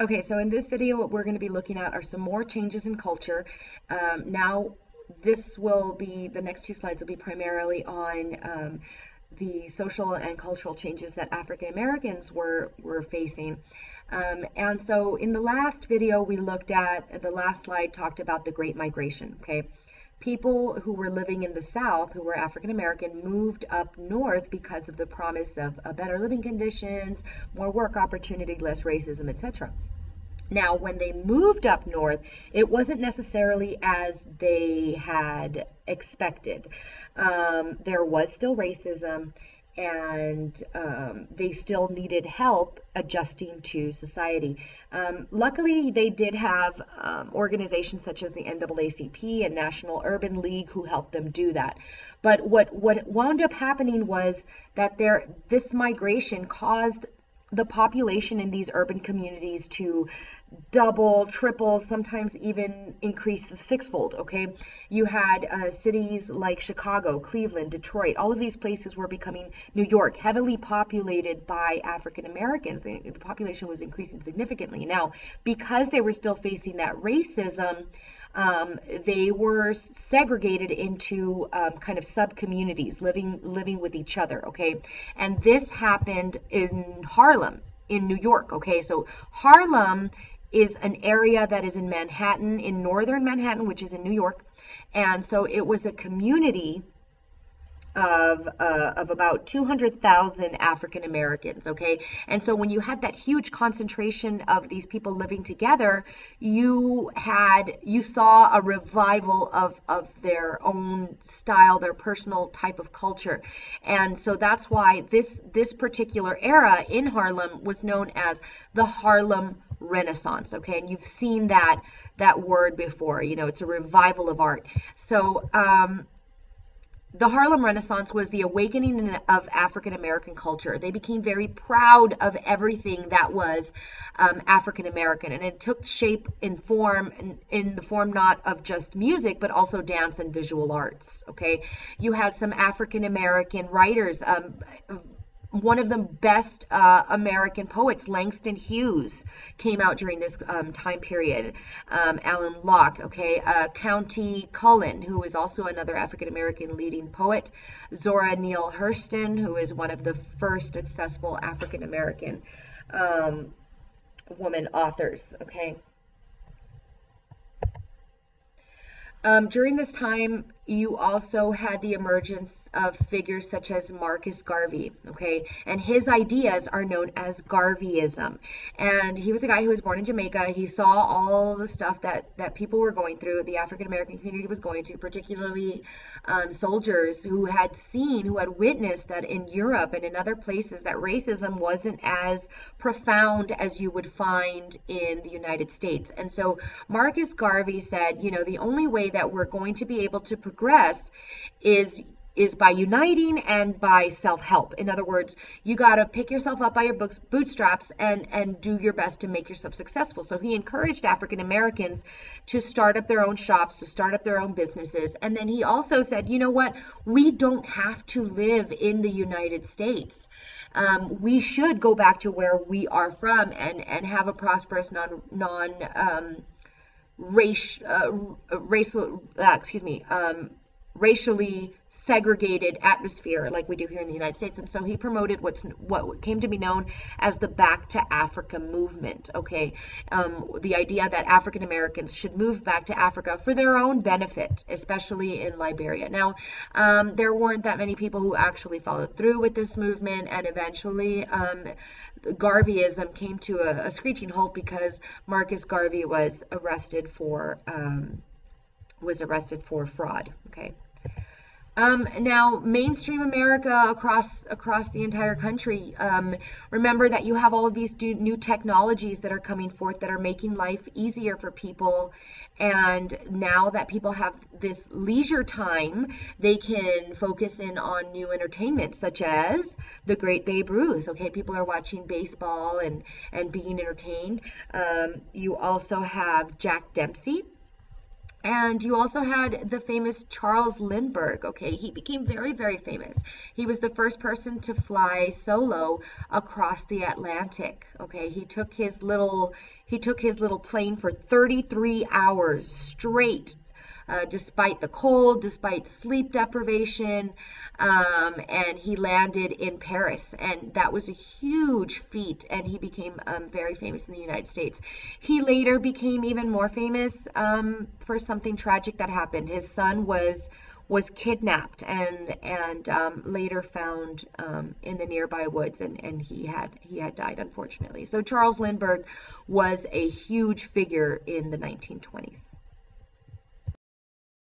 Okay, so in this video, what we're going to be looking at are some more changes in culture. Now, the next two slides will be primarily on the social and cultural changes that African Americans were facing. And so in the last video, the last slide talked about the Great Migration, okay? People who were living in the South, who were African American, moved up north because of the promise of better living conditions, more work opportunity, less racism, etc. Now, when they moved up north, it wasn't necessarily as they had expected. There was still racism, and they still needed help adjusting to society. Luckily, they did have organizations such as the NAACP and National Urban League who helped them do that. But what wound up happening was that this migration caused the population in these urban communities to double, triple, sometimes even increase sixfold, okay? You had cities like Chicago, Cleveland, Detroit, all of these places were becoming, New York, heavily populated by African Americans. The population was increasing significantly. Now, because they were still facing that racism, they were segregated into kind of sub-communities, living with each other, okay? And this happened in Harlem, in New York, okay? So Harlem is an area that is in Manhattan, in northern Manhattan, which is in New York. And so it was a community of about 200,000 African Americans, okay? And so when you had that huge concentration of these people living together, you saw a revival of their own style, their personal type of culture. And so that's why this particular era in Harlem was known as the Harlem Renaissance, okay? And you've seen that word before, it's a revival of art. So the Harlem Renaissance was the awakening of African American culture. They became very proud of everything that was African American, and it took shape in the form not of just music, but also dance and visual arts. Okay, you had some African American writers. One of the best American poets, Langston Hughes, came out during this time period. Alan Locke, okay, Countee Cullen, who is also another African American leading poet. Zora Neale Hurston, who is one of the first successful African American woman authors, okay. During this time, you also had the emergence of figures such as Marcus Garvey, okay? And his ideas are known as Garveyism. And he was a guy who was born in Jamaica. He saw all the stuff that people were going through, the African American community was going to, particularly soldiers who had witnessed that in Europe and in other places that racism wasn't as profound as you would find in the United States. And so Marcus Garvey said, the only way that we're going to be able to progress is by uniting and by self-help. In other words, you got to pick yourself up by your bootstraps and do your best to make yourself successful. So he encouraged African Americans to start up their own shops, to start up their own businesses. And then he also said, you know what? We don't have to live in the United States. We should go back to where we are from and have a prosperous racially segregated atmosphere like we do here in the United States. And so he promoted what came to be known as the Back to Africa movement, okay? The idea that African Americans should move back to Africa for their own benefit, especially in Liberia. Now, there weren't that many people who actually followed through with this movement, and eventually Garveyism came to a screeching halt because Marcus Garvey was arrested for fraud, okay? Now, mainstream America across the entire country, remember that you have all of these new technologies that are coming forth that are making life easier for people. And now that people have this leisure time, they can focus in on new entertainment, such as the great Babe Ruth. Okay, people are watching baseball and being entertained. You also have Jack Dempsey. And you also had the famous Charles Lindbergh. Okay, he became very, very famous. He was the first person to fly solo across the Atlantic. Okay, he took his little plane for 33 hours straight, despite the cold, despite sleep deprivation, and he landed in Paris, and that was a huge feat, and he became very famous in the United States. He later became even more famous for something tragic that happened. His son was kidnapped and later found in the nearby woods, and he had died, unfortunately. So Charles Lindbergh was a huge figure in the 1920s.